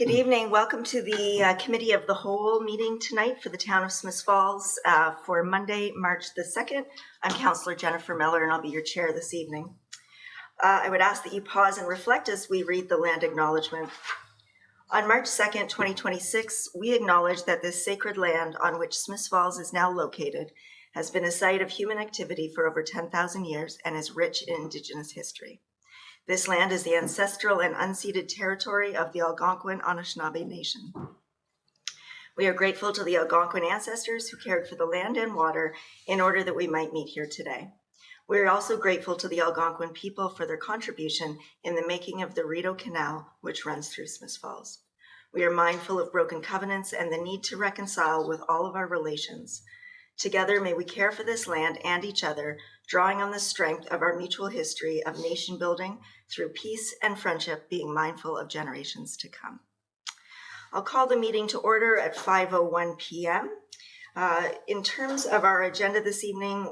Good evening. Welcome to the Committee of the Whole meeting tonight for the town of Smiths Falls for Monday, March the 2nd. I'm Councillor Jennifer Miller and I'll be your chair this evening. I would ask that you pause and reflect as we read the land acknowledgement. On March 2nd, 2026, we acknowledge that this sacred land on which Smiths Falls is now located has been a site of human activity for over 10,000 years and is rich in Indigenous history. This land is the ancestral and unceded territory of the Algonquin Anishinaabe Nation. We are grateful to the Algonquin ancestors who cared for the land and water in order that we might meet here today. We are also grateful to the Algonquin people for their contribution in the making of the Rideau Canal, which runs through Smiths Falls. We are mindful of broken covenants and the need to reconcile with all of our relations. Together, may we care for this land and each other, drawing on the strength of our mutual history of nation building through peace and friendship, being mindful of generations to come. I'll call the meeting to order at 5:01 p.m. In terms of our agenda this evening,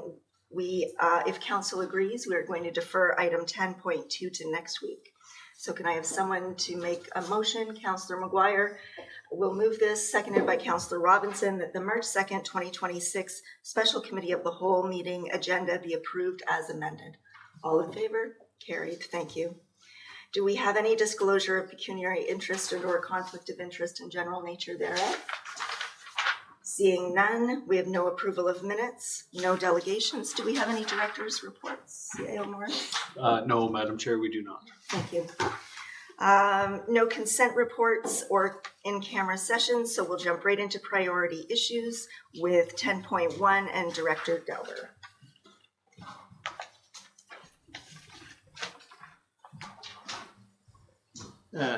if council agrees, we are going to defer item 10.2 to next week. So can I have someone to make a motion? Councillor McGuire will move this, seconded by Councillor Robinson, that the March 2nd, 2026 Special Committee of the Whole meeting agenda be approved as amended. All in favor? Carried. Thank you. Do we have any disclosure of pecuniary interest or conflict of interest in general nature thereof? Seeing none, we have no approval of minutes, no delegations. Do we have any directors' reports? C.A.O. Morris? No, Madam Chair, we do not. Thank you. No consent reports or in-camera sessions, so we'll jump right into priority issues with 10.1 and Director Delver.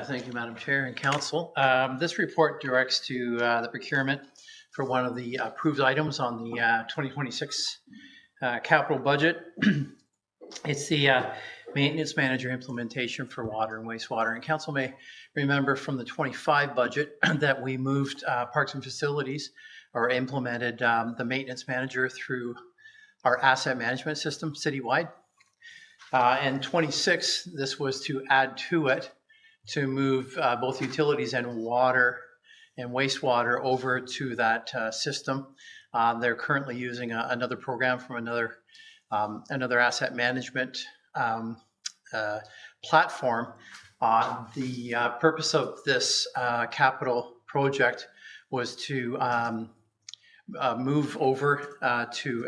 Thank you, Madam Chair and Council. This report directs to the procurement for one of the approved items on the 2026 capital budget. It's the maintenance manager implementation for water and wastewater. And Council may remember from the 25 budget that we moved parks and facilities, or implemented the maintenance manager through our asset management system citywide. And 26, this was to add to it to move both utilities and water and wastewater over to that system. They're currently using another program from another asset management platform. The purpose of this capital project was to move over to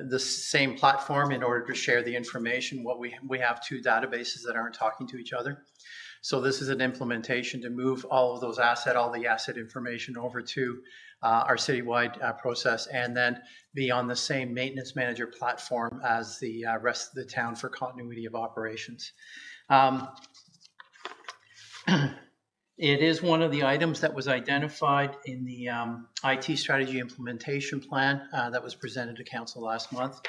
the same platform in order to share the information. We have two databases that aren't talking to each other. So this is an implementation to move all the asset information over to our citywide process, and then be on the same maintenance manager platform as the rest of the town for continuity of operations. It is one of the items that was identified in the IT strategy implementation plan that was presented to council last month.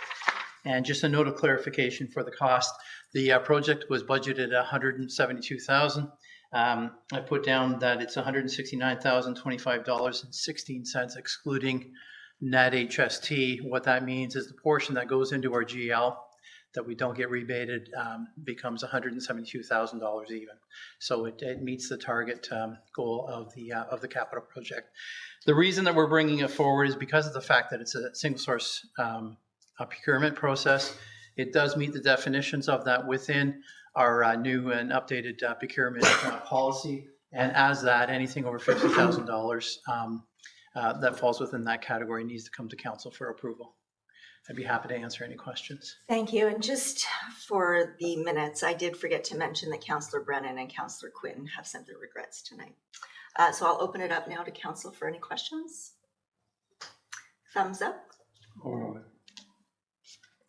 And just a note of clarification for the cost, the project was budgeted at $172,000. I put down that it's $169,025.16, excluding net HST. What that means is the portion that goes into our GL that we don't get rebated becomes $172,000 even. So it meets the target goal of the capital project. The reason that we're bringing it forward is because of the fact that it's a single source procurement process. It does meet the definitions of that within our new and updated procurement policy. And as that, anything over $50,000 that falls within that category needs to come to council for approval. I'd be happy to answer any questions. Thank you. And just for the minutes, I did forget to mention that Councillor Brennan and Councillor Quinn have sent their regrets tonight. So I'll open it up now to council for any questions. Thumbs up. All right.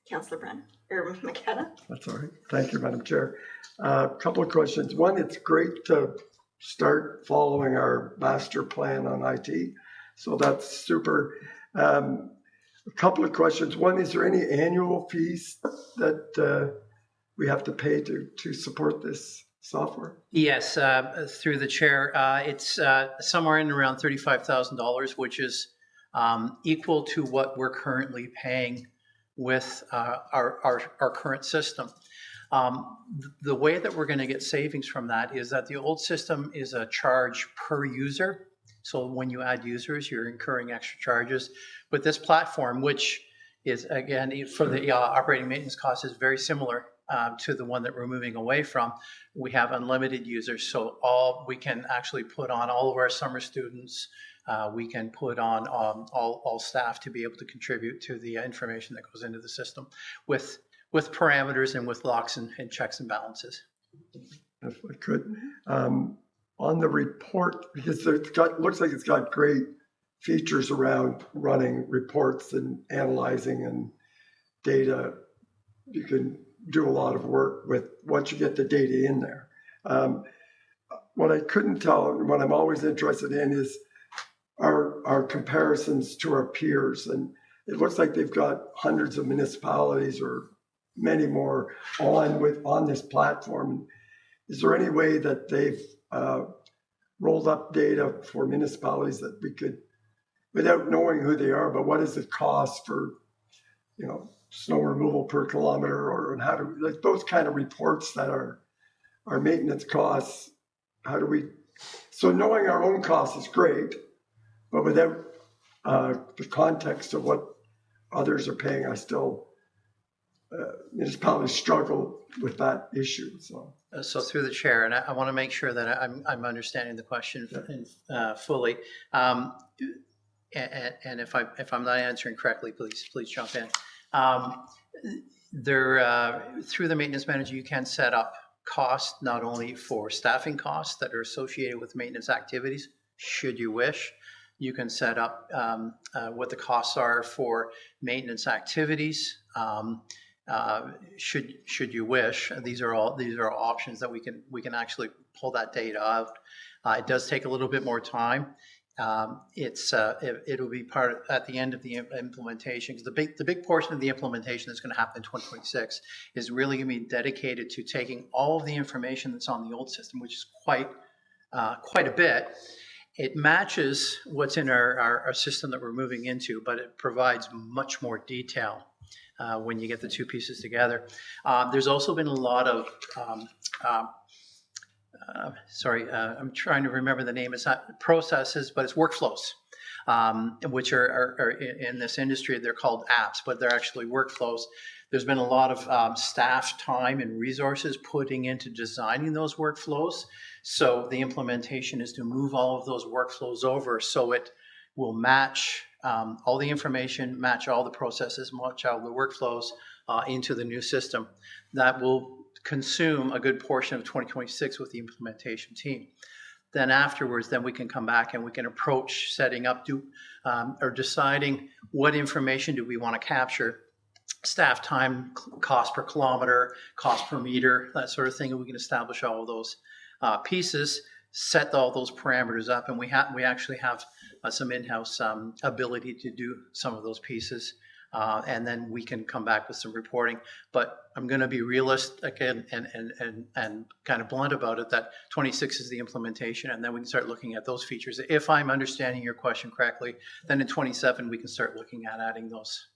Councillor Brennan or McKenna. That's all right. Thank you, Madam Chair. A couple of questions. One, it's great to start following our master plan on IT. So that's super. A couple of questions. One, is there any annual fees that we have to pay to support this software? Yes, through the chair. It's somewhere in around $35,000, which is equal to what we're currently paying with our current system. The way that we're going to get savings from that is that the old system is a charge per user. So when you add users, you're incurring extra charges. But this platform, which is, again, for the operating maintenance cost, is very similar to the one that we're moving away from. We have unlimited users, so we can actually put on all of our summer students. We can put on all staff to be able to contribute to the information that goes into the system with parameters and with locks and checks and balances. If I could, on the report, because looks like it's got great features around running reports and analyzing and data. You can do a lot of work with once you get the data in there. What I couldn't tell, and what I'm always interested in, is our comparisons to our peers. And it looks like they've got hundreds of municipalities or many more on this platform. Is there any way that they've rolled up data for municipalities that we could, without knowing who they are, but what is the cost for, snow removal per kilometer, and how do, like those kind of reports that are our maintenance costs, so knowing our own costs is great, but without the context of what others are paying, I still, municipalities struggle with that issue, so. So through the chair, and I want to make sure that I'm understanding the question fully. And if I'm not answering correctly, please jump in. Through the maintenance manager, you can set up costs not only for staffing costs that are associated with maintenance activities, should you wish. You can set up what the costs are for maintenance activities. Should you wish. These are options that we can actually pull that data out. It does take a little bit more time. It'll be at the end of the implementation, because the big portion of the implementation that's going to happen in 2026 is really going to be dedicated to taking all of the information that's on the old system, which is quite a bit. It matches what's in our system that we're moving into, but it provides much more detail when you get the two pieces together. There's also been a lot of I'm trying to remember the name. It's not processes, but it's workflows, which are in this industry. They're called apps, but they're actually workflows. There's been a lot of staff time and resources putting into designing those workflows. So the implementation is to move all of those workflows over so it will match all the information, match all the processes, match all the workflows into the new system. That will consume a good portion of 2026 with the implementation team. Then afterwards, we can come back and we can approach setting up or deciding what information do we want to capture. Staff time, cost per kilometer, cost per meter, that sort of thing. And we can establish all of those pieces, set all those parameters up, and we actually have some in-house ability to do some of those pieces. And then we can come back with some reporting. But I'm going to be realistic and kind of blunt about it, that 26 is the implementation, and then we can start looking at those features. If I'm understanding your question correctly, then in 27 we can start looking at adding those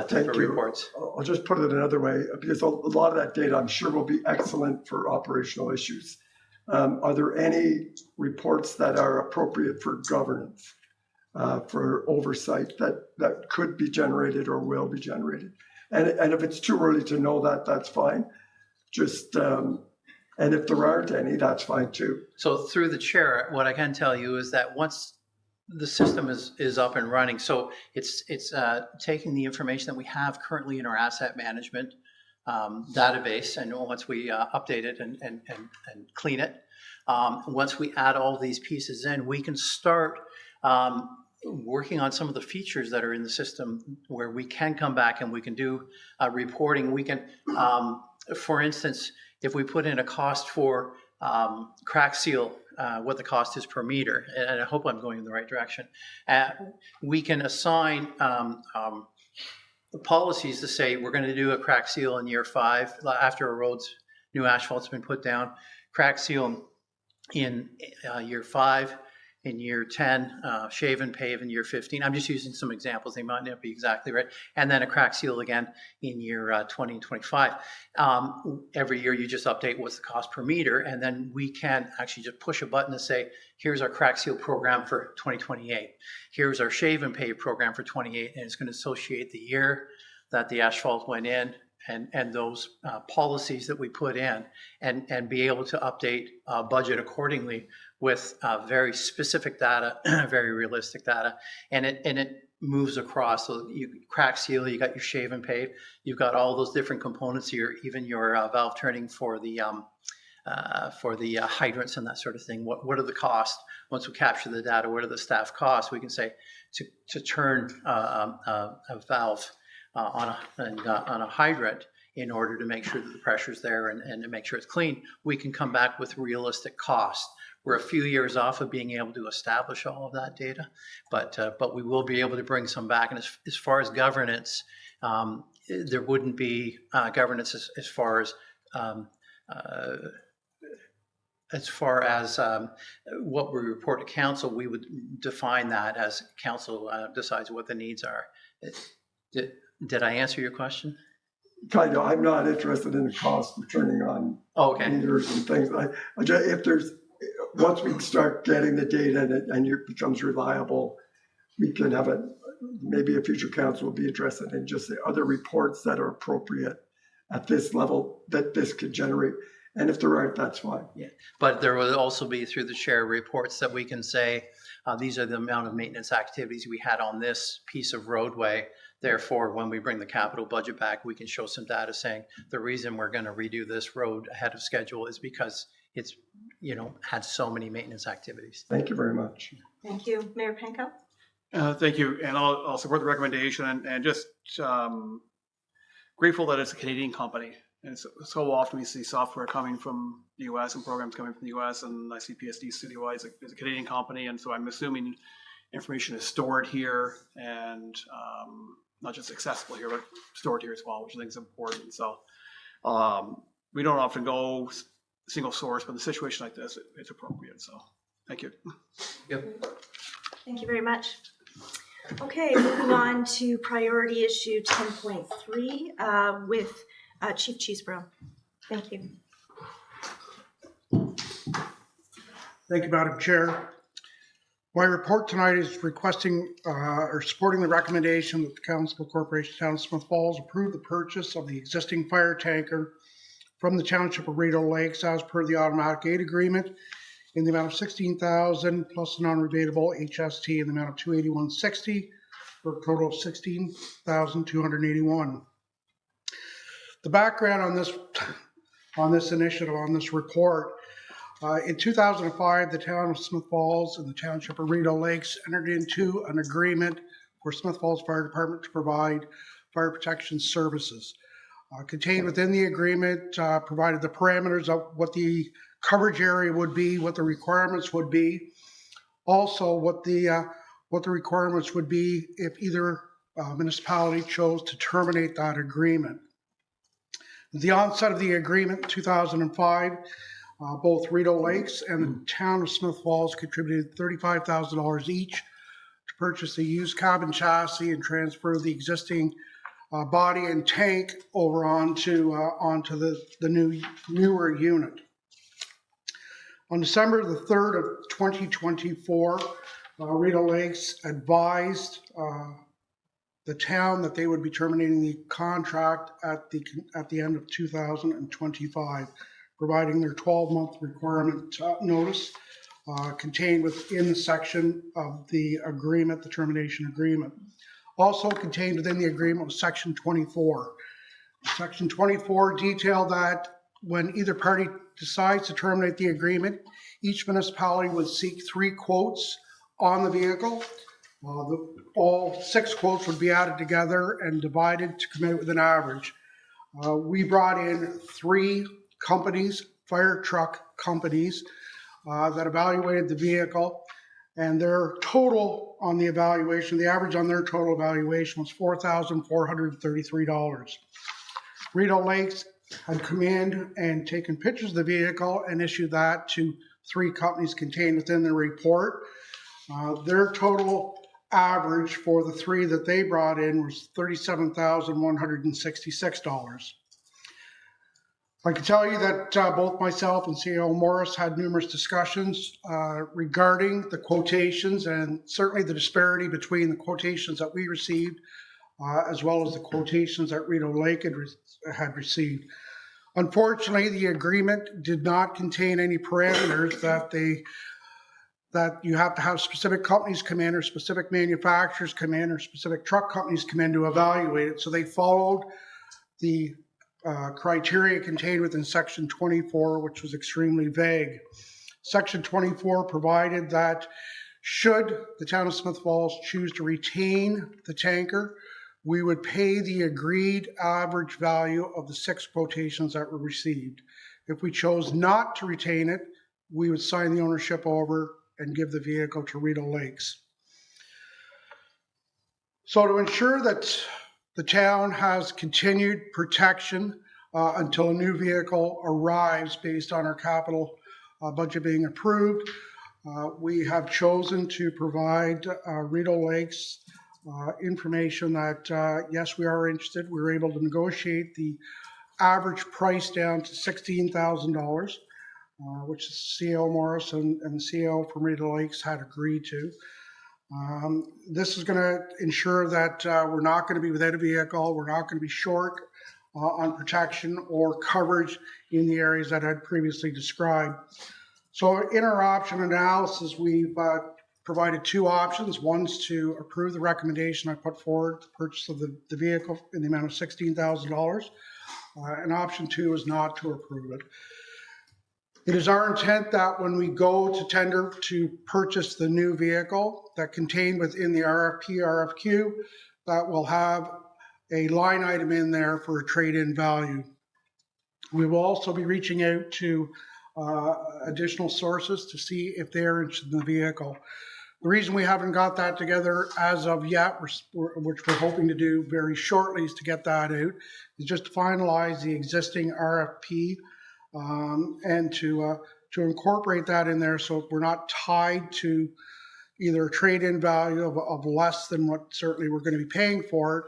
type of reports. I'll just put it another way, because a lot of that data I'm sure will be excellent for operational issues. Are there any reports that are appropriate for governance? For oversight that could be generated or will be generated. And if it's too early to know that, that's fine. Just, and if there aren't any, that's fine too. So through the chair, what I can tell you is that once the system is up and running, so it's taking the information that we have currently in our asset management database, and once we update it and clean it, once we add all these pieces in, we can start working on some of the features that are in the system where we can come back and we can do reporting. We can, for instance, if we put in a cost for crack seal, what the cost is per meter, and I hope I'm going in the right direction, we can assign policies to say we're going to do a crack seal in year 5 after a road's new asphalt's been put down, crack seal in year 5, in year 10, shave and pave in year 15. I'm just using some examples. They might not be exactly right. And then a crack seal again in year 20 and 25. Every year you just update what's the cost per meter, and then we can actually just push a button and say, here's our crack seal program for 2028. Here's our shave and pave program for 28, and it's going to associate the year that the asphalt went in and those policies that we put in, and be able to update budget accordingly with very specific data, very realistic data, and it moves across. So you crack seal, you got your shave and pave, you've got all those different components here, even your valve turning for the hydrants and that sort of thing. What are the costs? Once we capture the data, what are the staff costs? We can say to turn a valve on a hydrant in order to make sure that the pressure's there and to make sure it's clean, we can come back with realistic costs. We're a few years off of being able to establish all of that data, but we will be able to bring some back. And as far as governance, there wouldn't be governance as far as what we report to council. We would define that as council decides what the needs are. Did I answer your question? Kind of. I'm not interested in the cost of turning on meters and things. If there's, once we start getting the data and it becomes reliable, we can have it. Maybe a future council will be interested in just the other reports that are appropriate at this level that this could generate. And if there aren't, that's fine. Yeah, but there will also be through the chair reports that we can say, these are the amount of maintenance activities we had on this piece of roadway. Therefore, when we bring the capital budget back, we can show some data saying the reason we're going to redo this road ahead of schedule is because it's, had so many maintenance activities. Thank you very much. Thank you. Mayor Panko? Thank you, and I'll support the recommendation, and just grateful that it's a Canadian company. And so often we see software coming from the U.S. and programs coming from the U.S. and I see PSD Citywide is a Canadian company, and so I'm assuming information is stored here and not just accessible here, but stored here as well, which I think is important. So we don't often go single source, but in a situation like this, it's appropriate. So thank you. Yep. Thank you very much. Okay, moving on to priority issue 10.3 with Chief Cheeseborough. Thank you. Thank you, Madam Chair. My report tonight is requesting or supporting the recommendation that the Council Corporation Town of Smith Falls approve the purchase of the existing fire tanker from the Township of Rideau Lakes as per the automatic aid agreement in the amount of $16,000 plus a non-rebatable HST in the amount of $281.60 for a total of $16,281. The background on this initiative, on this report, in 2005, the town of Smith Falls and the Township of Rideau Lakes entered into an agreement for Smith Falls Fire Department to provide fire protection services. Contained within the agreement provided the parameters of what the coverage area would be, what the requirements would be, also what the requirements would be if either municipality chose to terminate that agreement. At the onset of the agreement in 2005, both Rideau Lakes and the town of Smith Falls contributed $35,000 each to purchase a used cabin chassis and transfer the existing body and tank over onto the newer unit. On December the 3rd of 2024, Rideau Lakes advised the town that they would be terminating the contract at the end of 2025, providing their 12-month requirement notice contained within the section of the agreement, the termination agreement. Also contained within the agreement was Section 24. Section 24 detailed that when either party decides to terminate the agreement, each municipality would seek 3 quotes on the vehicle. All 6 quotes would be added together and divided to come out with an average. We brought in 3 companies, fire truck companies, that evaluated the vehicle, and their total on the evaluation, the average on their total evaluation was $4,433. Rideau Lakes had come in and taken pictures of the vehicle and issued that to 3 companies contained within the report. Their total average for the three that they brought in was $37,166. I can tell you that both myself and CEO Morris had numerous discussions regarding the quotations, and certainly the disparity between the quotations that we received as well as the quotations that Rideau Lake had received. Unfortunately, the agreement did not contain any parameters that you have to have specific companies come in, or specific manufacturers come in, or specific truck companies come in to evaluate it. So they followed the criteria contained within Section 24, which was extremely vague. Section 24 provided that should the town of Smith Falls choose to retain the tanker, we would pay the agreed average value of the 6 quotations that were received. If we chose not to retain it, we would sign the ownership over and give the vehicle to Rideau Lakes. So to ensure that the town has continued protection until a new vehicle arrives based on our capital budget being approved, we have chosen to provide Rideau Lakes information that, yes, we are interested. We were able to negotiate the average price down to $16,000, which CEO Morris and the CEO from Rideau Lakes had agreed to. This is going to ensure that we're not going to be without a vehicle. We're not going to be short on protection or coverage in the areas that I had previously described. So in our option analysis, we've provided 2 options. One's to approve the recommendation I put forward, the purchase of the vehicle in the amount of $16,000. And option 2 is not to approve it. It is our intent that when we go to tender to purchase the new vehicle, that contained within the RFP, RFQ, that will have a line item in there for a trade-in value. We will also be reaching out to additional sources to see if they're interested in the vehicle. The reason we haven't got that together as of yet, which we're hoping to do very shortly, is to get that out, is just to finalize the existing RFP and to incorporate that in there so we're not tied to either a trade-in value of less than what certainly we're going to be paying for it,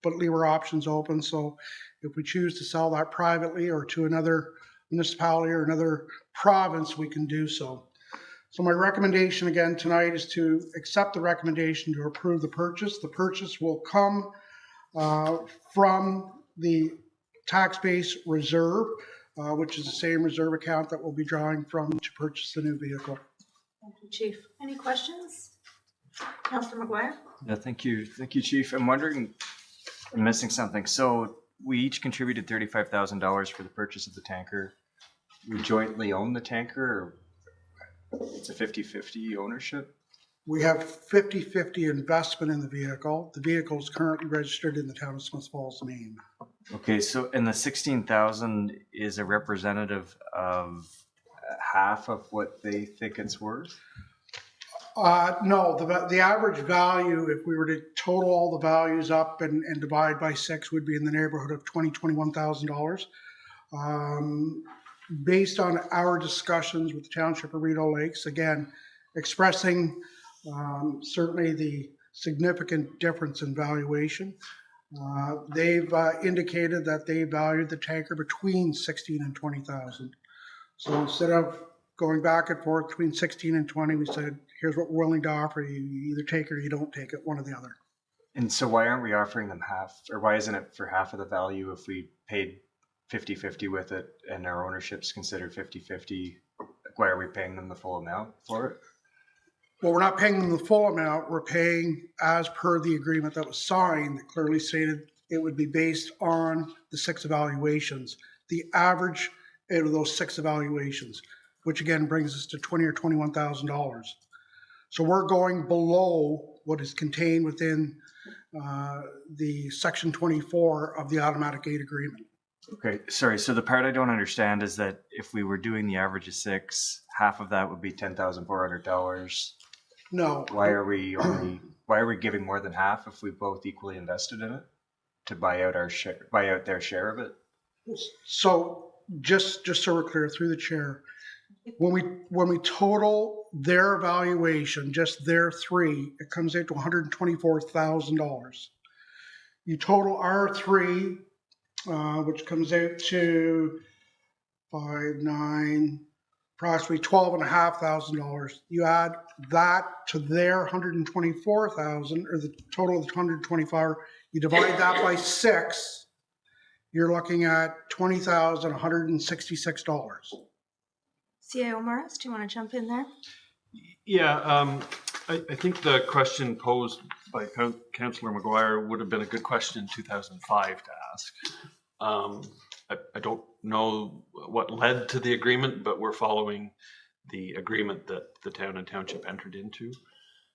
but leave our options open. So if we choose to sell that privately or to another municipality or another province, we can do so. So my recommendation again tonight is to accept the recommendation to approve the purchase. The purchase will come from the tax base reserve, which is the same reserve account that we'll be drawing from to purchase the new vehicle. Thank you, Chief. Any questions? Councillor McGuire? Yeah, thank you, Chief. I'm wondering, I'm missing something. So we each contributed $35,000 for the purchase of the tanker. We jointly own the tanker, or it's a 50-50 ownership? We have 50-50 investment in the vehicle. The vehicle is currently registered in the town of Smith Falls name. Okay, so and the 16,000 is a representative of half of what they think it's worth? No, the average value, if we were to total all the values up and divide by 6, would be in the neighborhood of $21,000. Based on our discussions with the Township of Rideau Lakes, again, expressing certainly the significant difference in valuation, they've indicated that they valued the tanker between $16,000 and $20,000. So instead of going back and forth between 16 and 20, we said, here's what we're willing to offer you. You either take it or you don't take it, one or the other. And so why aren't we offering them half, or why isn't it for half of the value if we paid 50-50 with it and our ownership's considered 50-50? Why are we paying them the full amount for it? Well, we're not paying them the full amount. We're paying as per the agreement that was signed that clearly stated it would be based on the 6 evaluations, the average out of those 6 evaluations, which again brings us to $20,000 or $21,000. So we're going below what is contained within the Section 24 of the automatic gate agreement. Okay, sorry. So the part I don't understand is that if we were doing the average of 6, half of that would be $10,400. No. Why are we giving more than half if we both equally invested in it to buy out their share of it? So just so we're clear, through the chair, When we total their evaluation, just their three, it comes out to $124,000. You total our three, which comes out to 5, 9, approximately $12,500. You add that to their 124,000, or the total of the 125, you divide that by 6, you're looking at $20,166. CAO Morris, do you want to jump in there? Yeah, I think the question posed by Councillor McGuire would have been a good question in 2005 to ask. I don't know what led to the agreement, but we're following the agreement that the town and township entered into.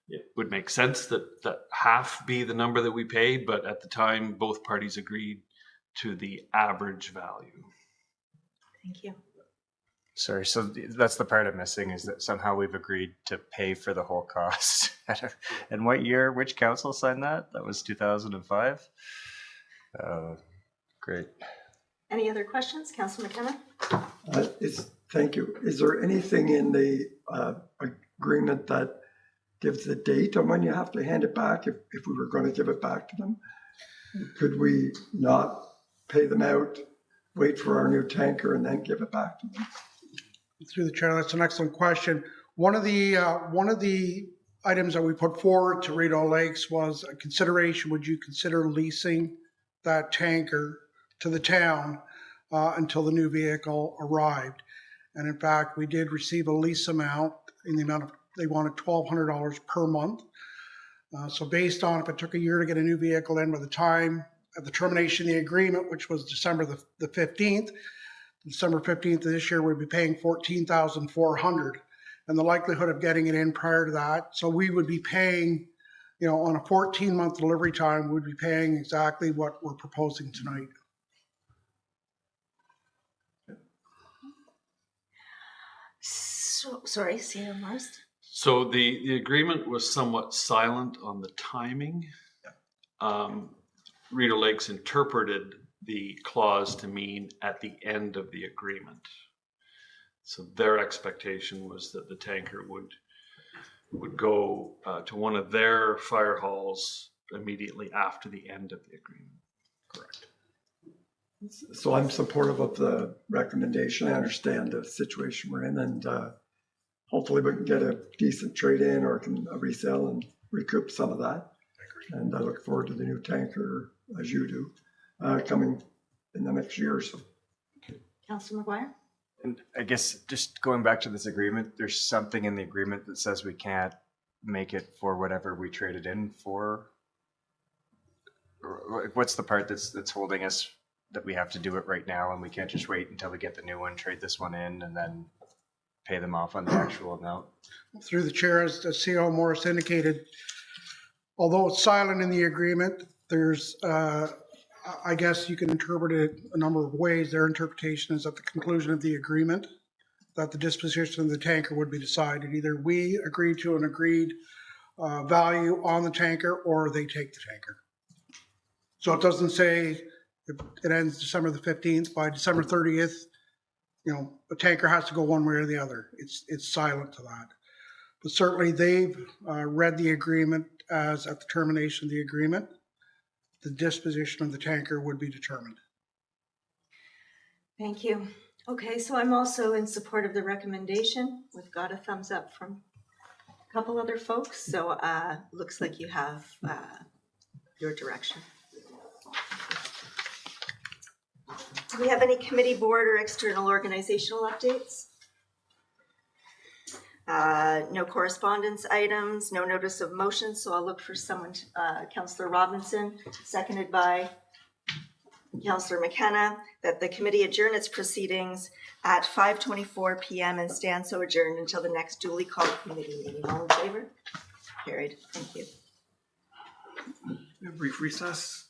It would make sense that half be the number that we paid, but at the time, both parties agreed to the average value. Thank you. Sorry, so that's the part I'm missing, is that somehow we've agreed to pay for the whole cost. And what year, which council signed that? That was 2005? Great. Any other questions? Councillor McKenna? Thank you. Is there anything in the agreement that gives the date on when you have to hand it back if we were going to give it back to them? Could we not pay them out, wait for our new tanker, and then give it back to them? Through the chair, that's an excellent question. One of the items that we put forward to Rideau Lakes was a consideration. Would you consider leasing that tanker to the town until the new vehicle arrived? And in fact, we did receive a lease amount in the amount of, they wanted $1,200 per month. So based on if it took a year to get a new vehicle in, by the time of the termination of the agreement, which was December the 15th, December 15th of this year, we'd be paying $14,400, and the likelihood of getting it in prior to that. So we would be paying, on a 14-month delivery time, we'd be paying exactly what we're proposing tonight. So, sorry, CAO Morris? So the agreement was somewhat silent on the timing. Rideau Lakes interpreted the clause to mean at the end of the agreement. So their expectation was that the tanker would go to one of their fire halls immediately after the end of the agreement. Correct. So I'm supportive of the recommendation. I understand the situation we're in, and hopefully we can get a decent trade-in or can resell and recoup some of that. And I look forward to the new tanker, as you do, coming in the next year or so. Councillor McGuire? And I guess just going back to this agreement, there's something in the agreement that says we can't make it for whatever we traded in for. Or what's the part that's holding us, that we have to do it right now and we can't just wait until we get the new one, trade this one in, and then pay them off on the actual amount? Through the chair, as CAO Morris indicated, although it's silent in the agreement, there's, I guess you can interpret it a number of ways. Their interpretation is at the conclusion of the agreement that the disposition of the tanker would be decided. Either we agree to an agreed value on the tanker, or they take the tanker. So it doesn't say it ends December the 15th. By December 30th, the tanker has to go one way or the other. It's silent to that. But certainly they've read the agreement as at the termination of the agreement, the disposition of the tanker would be determined. Thank you. Okay, so I'm also in support of the recommendation. We've got a thumbs up from a couple other folks, so looks like you have your direction. Do we have any committee, board, or external organizational updates? No correspondence items, no notice of motion, so I'll look for someone, Councillor Robinson, seconded by Councillor McKenna, that the committee adjourn its proceedings at 5:24 p.m. and stand so adjourned until the next duly called committee meeting. All in favor? Carried. Thank you. A brief recess.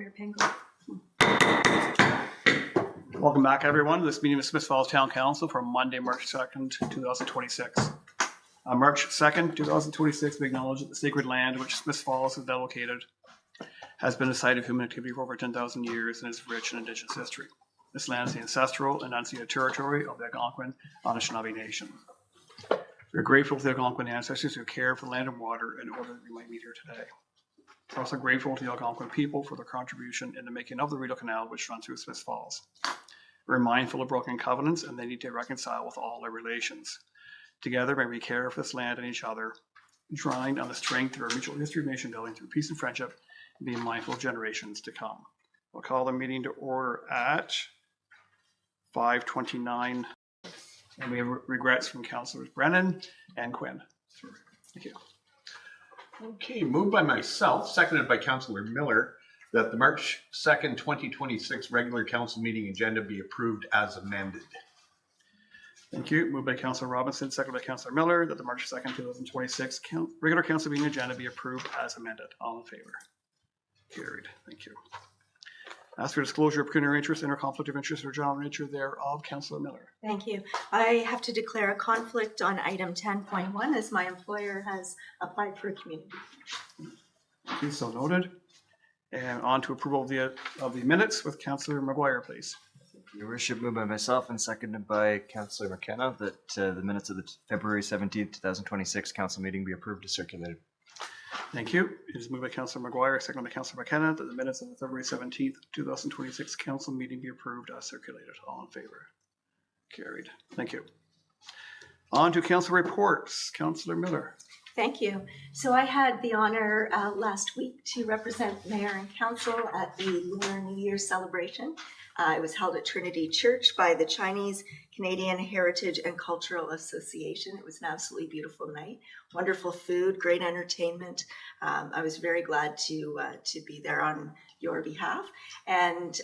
Mayor Pingle. Welcome back, everyone, to this meeting of Smith Falls Town Council for Monday, March 2nd, 2026. On March 2nd, 2026, we acknowledge that the sacred land in which Smith Falls is now located has been a site of human activity for over 10,000 years and is rich in Indigenous history. This land is the ancestral and unceded territory of the Algonquin Anishinaabe Nation. We are grateful to the Algonquin ancestors who cared for the land and water in order that we might meet here today. We're also grateful to the Algonquin people for their contribution in the making of the Rideau Canal, which runs through Smith Falls. We're mindful of broken covenants and they need to reconcile with all their relations. Together, may we care for this land and each other, drawing on the strength of our mutual history of nation building through peace and friendship, and being mindful of generations to come. We'll call the meeting to order at 5:29, and we have regrets from Councilors Brennan and Quinn. Thank you. Okay, moved by myself, seconded by Councillor Miller, that the March 2nd, 2026 regular council meeting agenda be approved as amended. Thank you. Moved by Councilor Robinson, seconded by Councilor Miller, that the March 2nd, 2026 regular council meeting agenda be approved as amended. All in favor? Carried. Thank you. As for disclosure of pecuniary interest, inter-conflict of interest, or general nature thereof, Councilor Miller. Thank you. I have to declare a conflict on item 10.1 as my employer has applied for a community. Okay, so noted. And on to approval of the minutes with Councilor McGuire, please. Your worship, moved by myself and seconded by Councillor McKenna that the minutes of the February 17th, 2026 council meeting be approved as circulated. Thank you. It is moved by Councilor McGuire, seconded by Councilor McKenna, that the minutes of the February 17th, 2026 council meeting be approved as circulated. All in favor? Carried. Thank you. On to council reports. Councilor Miller. Thank you. So I had the honor last week to represent Mayor and Council at the Lunar New Year celebration. It was held at Trinity Church by the Chinese Canadian Heritage and Cultural Association. It was an absolutely beautiful night. Wonderful food, great entertainment. I was very glad to be there on your behalf. And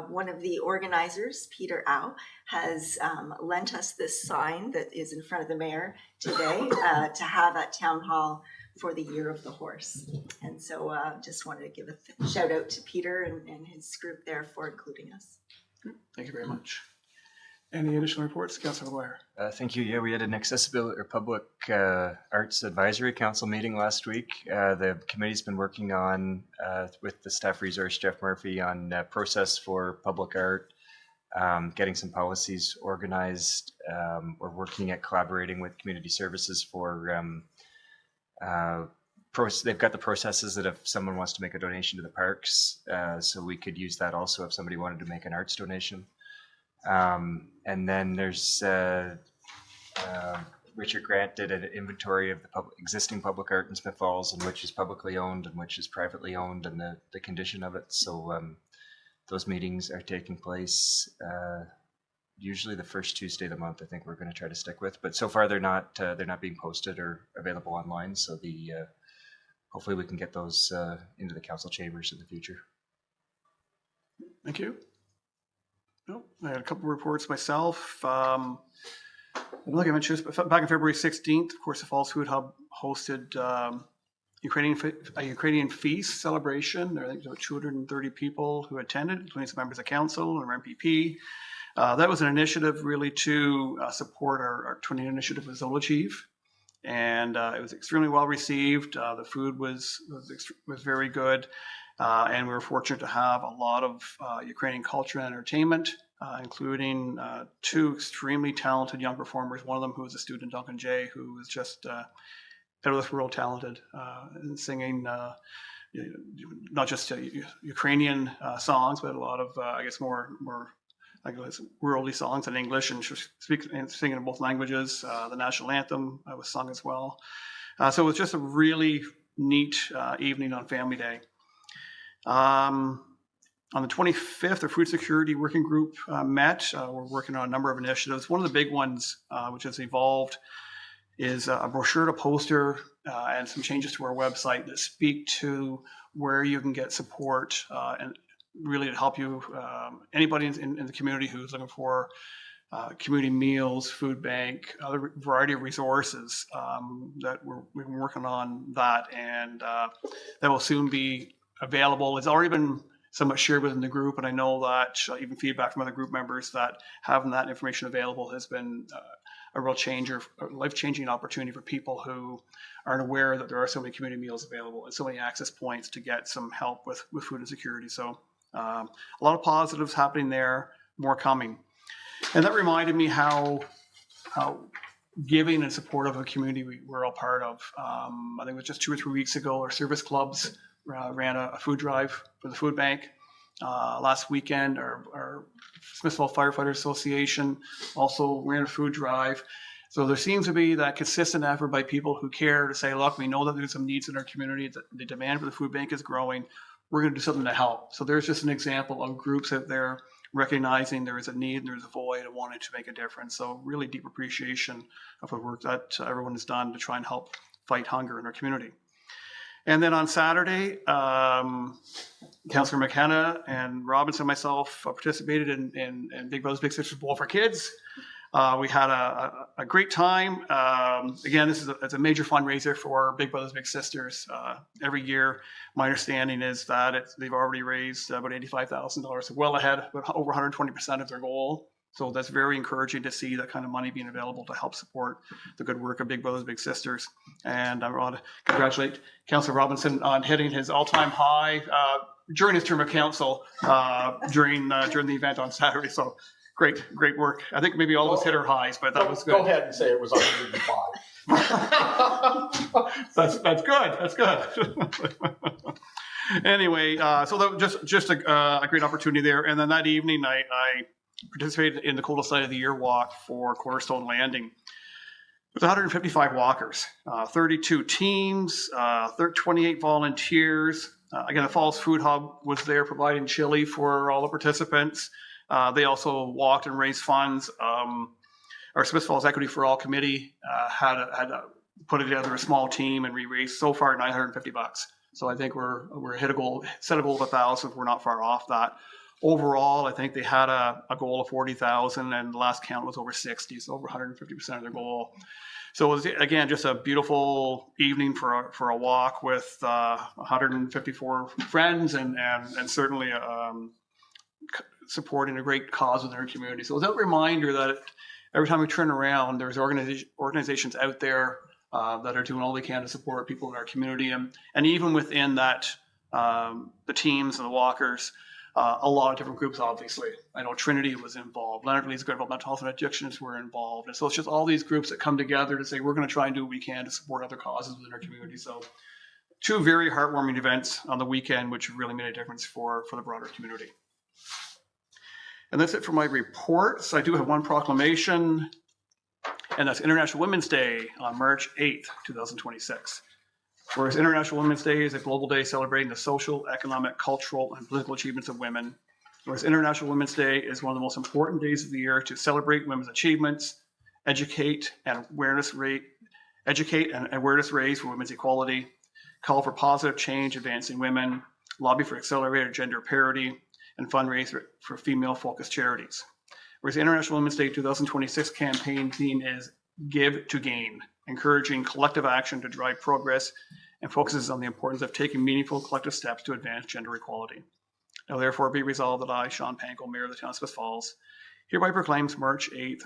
one of the organizers, Peter Au, has lent us this sign that is in front of the mayor today to have at Town Hall for the Year of the Horse. And so just wanted to give a shout out to Peter and his group there for including us. Thank you very much. Any additional reports? Councilor McGuire. Thank you. Yeah, we had an accessibility or public arts advisory council meeting last week. The committee's been working on, with the staff resource, Jeff Murphy, on process for public art, getting some policies organized. We're working at collaborating with community services for, they've got the processes that if someone wants to make a donation to the parks, so we could use that also if somebody wanted to make an arts donation. And then there's Richard Grant did an inventory of the existing public art in Smith Falls and which is publicly owned and which is privately owned and the condition of it. So those meetings are taking place usually the first Tuesday of the month. I think we're going to try to stick with, but so far they're not being posted or available online. So hopefully we can get those into the council chambers in the future. Thank you. No, I had a couple of reports myself. Like I mentioned, back on February 16th, of course, the Falls Food Hub hosted a Ukrainian feast celebration. There I think there were 230 people who attended, including some members of council and our MPP. That was an initiative really to support our 20 initiative with Zolachiv. And it was extremely well received. The food was very good. And we were fortunate to have a lot of Ukrainian culture and entertainment, including two extremely talented young performers. One of them who was a student, Duncan Jay, who was just out of this world talented in singing not just Ukrainian songs, but a lot of, I guess, more worldly songs in English, and she was singing in both languages. The national anthem was sung as well. So it was just a really neat evening on Family Day. On the 25th, the Food Security Working Group met. We're working on a number of initiatives. One of the big ones, which has evolved, is a brochure to poster and some changes to our website that speak to where you can get support and really to help you, anybody in the community who's looking for community meals, food bank, other variety of resources that we've been working on that, and that will soon be available. It's already been somewhat shared within the group. And I know that even feedback from other group members that having that information available has been a real changer, a life-changing opportunity for people who aren't aware that there are so many community meals available and so many access points to get some help with food insecurity. So a lot of positives happening there, more coming. And that reminded me how giving and supportive of a community we're all part of. I think it was just 2 or 3 weeks ago, our service clubs ran a food drive for the food bank. Last weekend, our Smith Falls Firefighters Association also ran a food drive. So there seems to be that consistent effort by people who care to say, look, we know that there's some needs in our community, that the demand for the food bank is growing. We're going to do something to help. So there's just an example of groups out there recognizing there is a need and there's a void and wanting to make a difference. So really deep appreciation of the work that everyone has done to try and help fight hunger in our community. And then on Saturday, Councillor McKenna and Robinson and myself participated in Big Brothers Big Sisters Bowl for Kids. We had a great time. Again, this is it's a major fundraiser for Big Brothers Big Sisters. Every year, my understanding is that they've already raised about $85,000, well ahead, but over 120% of their goal. So that's very encouraging to see that kind of money being available to help support the good work of Big Brothers Big Sisters. And I want to congratulate Councillor Robinson on hitting his all-time high during his term of council during the event on Saturday. So great work. I think maybe all of us hit our highs, but that was good. Go ahead and say it was 105. That's good. Anyway, so that was just a great opportunity there. And then that evening, I participated in the Coldest Night of the Year walk for Cornerstone Landing. With 155 walkers, 32 teams, 28 volunteers. Again, the Falls Food Hub was there providing chili for all the participants. They also walked and raised funds. Our Smith Falls Equity for All committee had put together a small team, and we raised so far $950. So I think we're hit a goal, set a goal of 1,000. We're not far off that. Overall, I think they had a goal of 40,000, and the last count was over 60, so over 150% of their goal. So it was, again, just a beautiful evening for a walk with 154 friends and certainly supporting a great cause within our community. So it's a reminder that every time we turn around, there's organizations out there that are doing all they can to support people in our community. And even within that, the teams and the walkers, a lot of different groups, obviously. I know Trinity was involved. Leonard Lee's Good About Mental Health and Addictions were involved. And so it's just all these groups that come together to say, we're going to try and do what we can to support other causes within our community. So 2 very heartwarming events on the weekend, which really made a difference for the broader community. And that's it for my report. So I do have one proclamation, and that's International Women's Day on March 8th, 2026. Whereas International Women's Day is a global day celebrating the social, economic, cultural, and political achievements of women. Whereas International Women's Day is one of the most important days of the year to celebrate women's achievements, educate and awareness raise for women's equality, call for positive change advancing women, lobby for accelerated gender parity, and fundraise for female-focused charities. Whereas International Women's Day 2026 campaign theme is Give to Gain, encouraging collective action to drive progress, and focuses on the importance of taking meaningful collective steps to advance gender equality. Now therefore be resolved that I, Sean Panko, Mayor of the Town of Smith Falls, hereby proclaims March 8th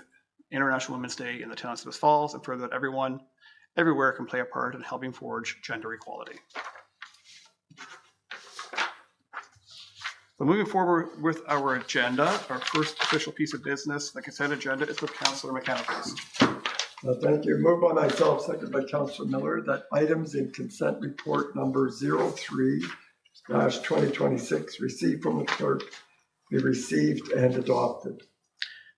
International Women's Day in the Town of Smith Falls, and further that everyone, everywhere can play a part in helping forge gender equality. So moving forward with our agenda, our first official piece of business, the consent agenda, is with Councillor McKenna, please. Thank you. Moved by myself, seconded by Councillor Miller, that items in consent report number 03-2026 received from the clerk be received and adopted.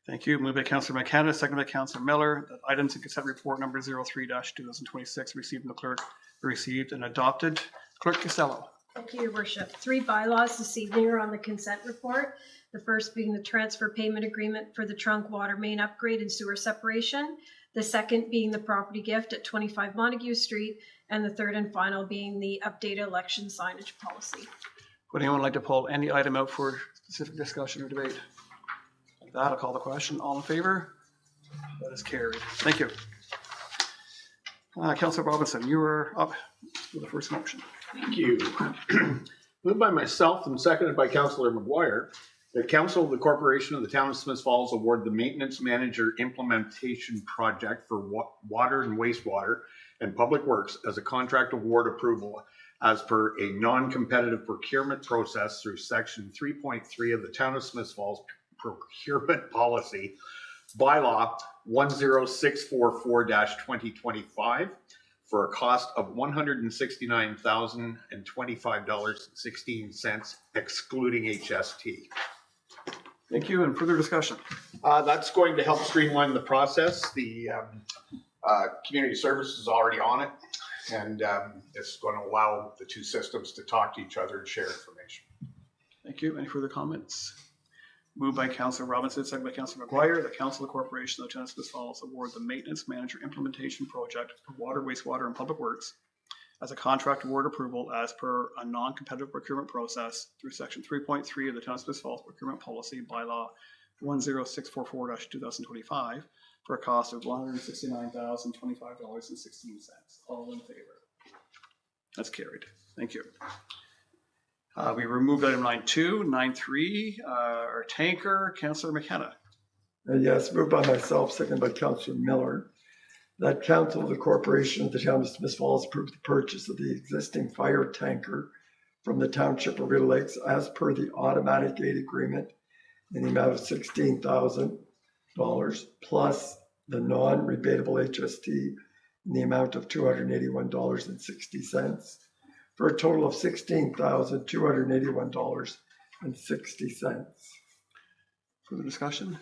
Thank you. Moved by Councillor McKenna, seconded by Councillor Miller, that items in consent report number 03-2026 received from the clerk be received and adopted. Clerk Costello. Thank you, Your Worship. 3 bylaws this evening are on the consent report. The first being the transfer payment agreement for the trunk water main upgrade and sewer separation. The second being the property gift at 25 Montague Street. And the third and final being the updated election signage policy. Would anyone like to pull any item out for specific discussion or debate? With that, I'll call the question. All in favor? That is carried. Thank you. Councillor Robinson, you are up for the first motion. Thank you. Moved by myself and seconded by Councillor McGuire, that Council of the Corporation of the Town of Smith Falls award the Maintenance Manager Implementation Project for Water and Wastewater and Public Works as a contract award approval as per a non-competitive procurement process through Section 3.3 of the Town of Smith Falls Procurement Policy, Bylaw 10644-2025, for a cost of $169,025.16, excluding HST. Thank you. And further discussion? That's going to help streamline the process. The community service is already on it, and it's going to allow the two systems to talk to each other and share information. Thank you. Any further comments? Moved by Councillor Robinson, second by Councillor McGuire, the Council of the Corporation of the Town of Smith Falls award the Maintenance Manager Implementation Project for Water, Wastewater, and Public Works as a contract award approval as per a non-competitive procurement process through Section 3.3 of the Town of Smith Falls Procurement Policy, Bylaw 10644-2025, for a cost of $169,025.16. All in favor? That's carried. Thank you. We removed item 9.2, 9.3, our tanker, Councillor McKenna. Yes, moved by myself, seconded by Councillor Miller, that Council of the Corporation of the Town of Smith Falls approve the purchase of the existing fire tanker from the Township of Rideau Lakes as per the automatic aid agreement in the amount of $16,000 plus the non-rebatable HST in the amount of $281.60 for a total of $16,281.60. Further discussion?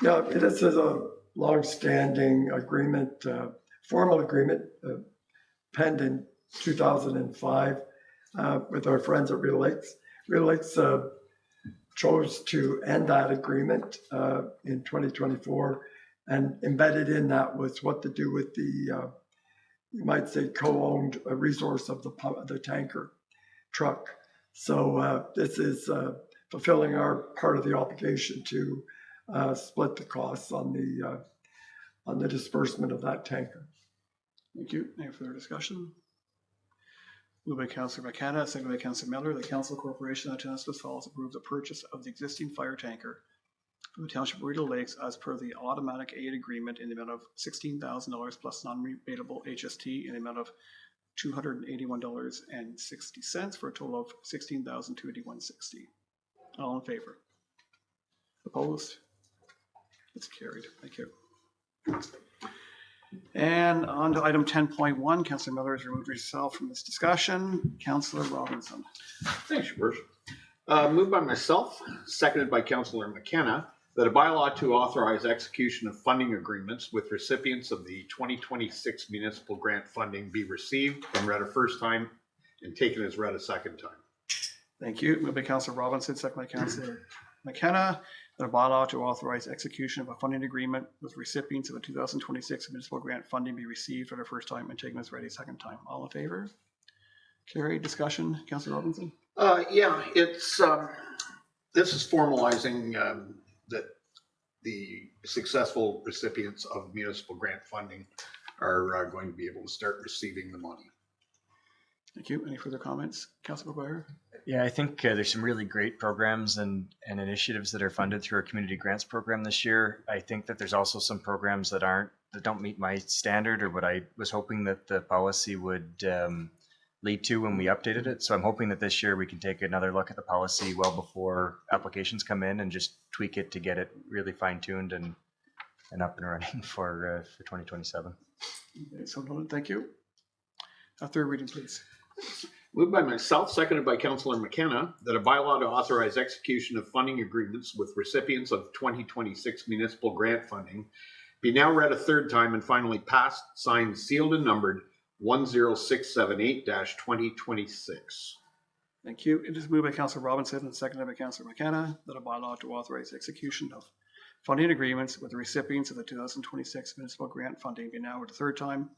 Yeah, this is a long-standing agreement, formal agreement penned in 2005 with our friends at Rideau Lakes. Rideau Lakes chose to end that agreement in 2024, and embedded in that was what to do with the, you might say, co-owned resource of the tanker truck. So this is fulfilling our part of the obligation to split the costs on the disbursement of that tanker. Thank you. Any further discussion? Moved by Councillor McKenna, seconded by Councillor Miller, the Council Corporation of the Town of Smith Falls approves the purchase of the existing fire tanker from the Township of Rideau Lakes as per the automatic aid agreement in the amount of $16,000 plus non-rebatable HST in the amount of $281.60 for a total of $16,281.60. All in favor? Opposed? It's carried. Thank you. And on to item 10.1, Councillor Miller has removed herself from this discussion. Councillor Robinson. Thanks, Your Worship. Moved by myself, seconded by Councillor McKenna, that a bylaw to authorize execution of funding agreements with recipients of the 2026 municipal grant funding be received and read a first time and taken as read a second time. Thank you. Moved by Councillor Robinson, second by Councillor McKenna, that a bylaw to authorize execution of a funding agreement with recipients of the 2026 municipal grant funding be received for the first time and taken as read a second time. All in favor? Carried. Discussion. Councillor Robinson. Yeah, it's this is formalizing that the successful recipients of municipal grant funding are going to be able to start receiving the money. Thank you. Any further comments? Councillor McGuire. Yeah, I think there's some really great programs and initiatives that are funded through our community grants program this year. I think that there's also some programs that don't meet my standard or what I was hoping that the policy would lead to when we updated it. So I'm hoping that this year we can take another look at the policy well before applications come in and just tweak it to get it really fine-tuned and up and running for 2027. Okay, so noted. Thank you. A third reading, please. Moved by myself, seconded by Councillor McKenna, that a bylaw to authorize execution of funding agreements with recipients of 2026 municipal grant funding be now read a third time and finally passed, signed, sealed, and numbered 10678-2026. Thank you. It is moved by Councillor Robinson and seconded by Councillor McKenna that a bylaw to authorize execution of funding agreements with the recipients of the 2026 municipal grant funding be now read a third time.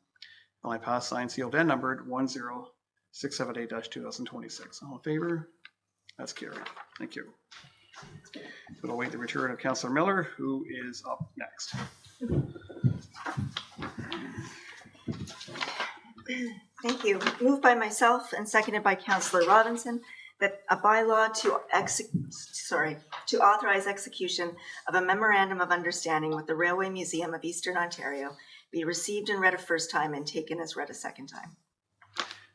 Finally passed, signed, sealed, and numbered 10678-2026. All in favor? That's carried. Thank you. We'll await the return of Councillor Miller, who is up next. Thank you. Moved by myself and seconded by Councillor Robinson that a bylaw to authorize execution of a memorandum of understanding with the Railway Museum of Eastern Ontario be received and read a first time and taken as read a second time.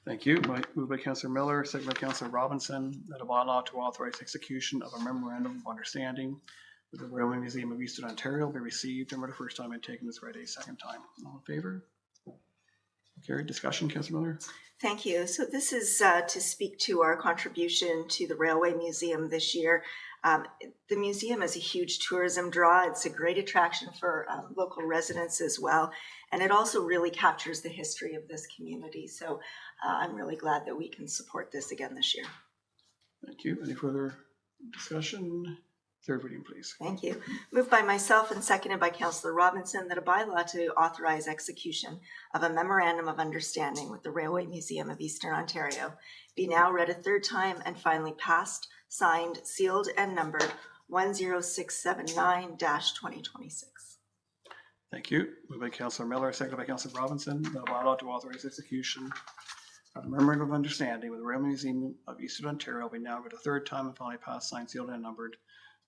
Thank you. Moved by Councillor Miller, second by Councillor Robinson, that a bylaw to authorize execution of a memorandum of understanding with the Railway Museum of Eastern Ontario be received and read a first time and taken as read a second time. All in favor? Carried. Discussion, Councillor Miller? Thank you. So this is to speak to our contribution to the Railway Museum this year. The museum is a huge tourism draw. It's a great attraction for local residents as well. And it also really captures the history of this community. So I'm really glad that we can support this again this year. Thank you. Any further discussion? Third reading, please. Thank you. Moved by myself and seconded by Councillor Robinson that a bylaw to authorize execution of a memorandum of understanding with the Railway Museum of Eastern Ontario be now read a third time and finally passed, signed, sealed, and numbered 10679-2026. Thank you. Moved by Councillor Miller, seconded by Councillor Robinson, that a bylaw to authorize execution of a memorandum of understanding with the Railway Museum of Eastern Ontario be now read a third time and finally passed, signed, sealed, and numbered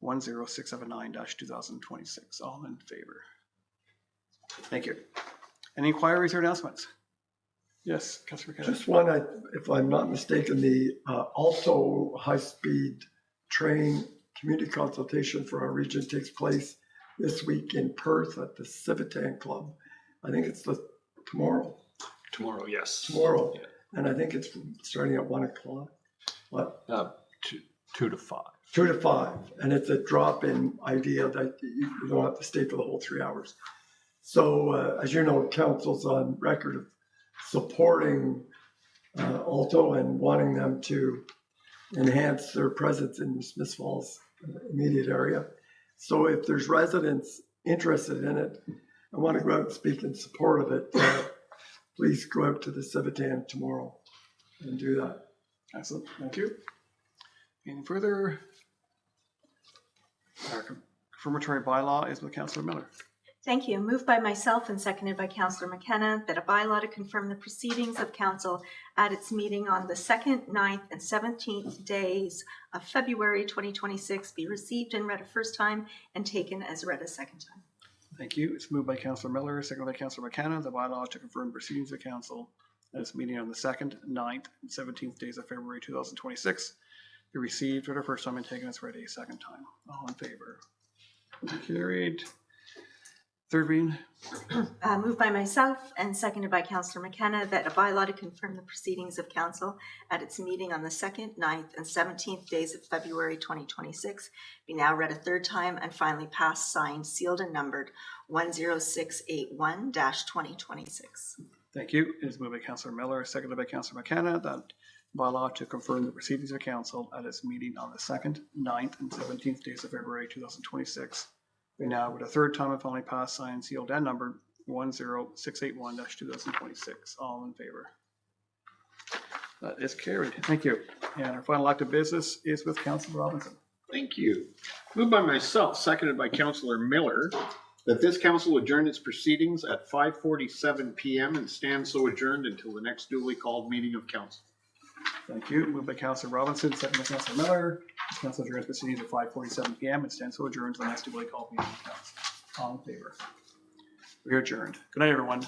10679-2026. All in favor? Thank you. Any inquiries or announcements? Yes, Councillor McKenna. Just one, if I'm not mistaken, the also high-speed train community consultation for our region takes place this week in Perth at the Civitan Club. I think it's tomorrow. Tomorrow, yes. Tomorrow. Yeah. And I think it's starting at 1 o'clock. What? 2 to 5. 2 to 5. And it's a drop-in idea that you don't have to stay for the whole 3 hours. So as you know, council's on record of supporting Alto and wanting them to enhance their presence in the Smiths Falls immediate area. So if there's residents interested in it, I want to go out and speak in support of it. Please go out to the Civitan tomorrow and do that. Excellent. Thank you. Any further? Our confirmatory bylaw is with Councillor Miller. Thank you. Moved by myself and seconded by Councillor McKenna that a bylaw to confirm the proceedings of council at its meeting on the 2nd, 9th, and 17th days of February 2026 be received and read a first time and taken as read a second time. Thank you. It's moved by Councillor Miller, seconded by Councillor McKenna, the bylaw to confirm proceedings of council at its meeting on the 2nd, 9th, and 17th days of February 2026 be received for the first time and taken as read a second time. All in favor? Carried. Third reading. Moved by myself and seconded by Councillor McKenna that a bylaw to confirm the proceedings of council at its meeting on the 2nd, 9th, and 17th days of February 2026 be now read a third time and finally passed, signed, sealed, and numbered 10681-2026. Thank you. It is moved by Councillor Miller, seconded by Councillor McKenna, that bylaw to confirm the proceedings of council at its meeting on the 2nd, 9th, and 17th days of February 2026. We now, with a third time and finally passed, signed, sealed, and numbered 10681-2026. All in favor? That is carried. Thank you. And our final act of business is with Councillor Robinson. Thank you. Moved by myself, seconded by Councillor Miller, that this council adjourn its proceedings at 5:47 p.m. and stand so adjourned until the next duly called meeting of council. Thank you. Moved by Councillor Robinson, seconded by Councillor Miller. This council adjourns proceedings at 5:47 p.m. and stands so adjourned to the next duly called meeting of council. All in favor? We are adjourned. Good night, everyone.